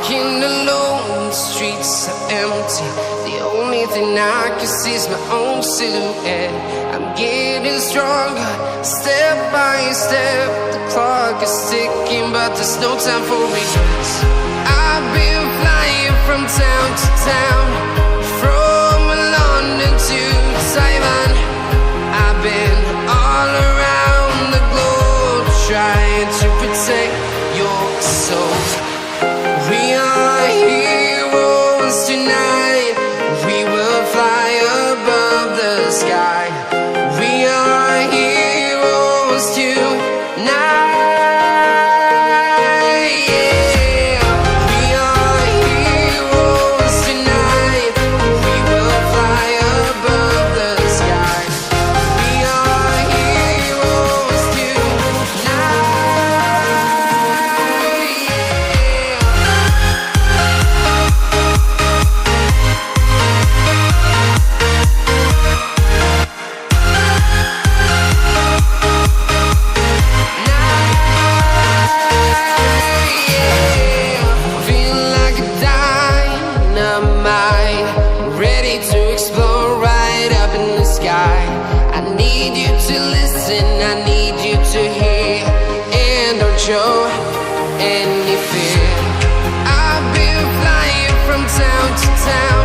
Walking alone, the streets are empty. The only thing I can see is my own silhouette. I'm getting stronger, step by step. The clock is ticking, but there's no time for regrets. I've been flying from town to town, from London to Taiwan. I've been all around the globe, trying to protect your soul. We are heroes tonight. We will fly above the sky. We are heroes tonight. Yeah. We are heroes tonight. We will fly above the sky. We are heroes tonight. Feeling like a dynamite, ready to explode right up in the sky. I need you to listen, I need you to hear, and don't show any fear. I've been flying from town to town,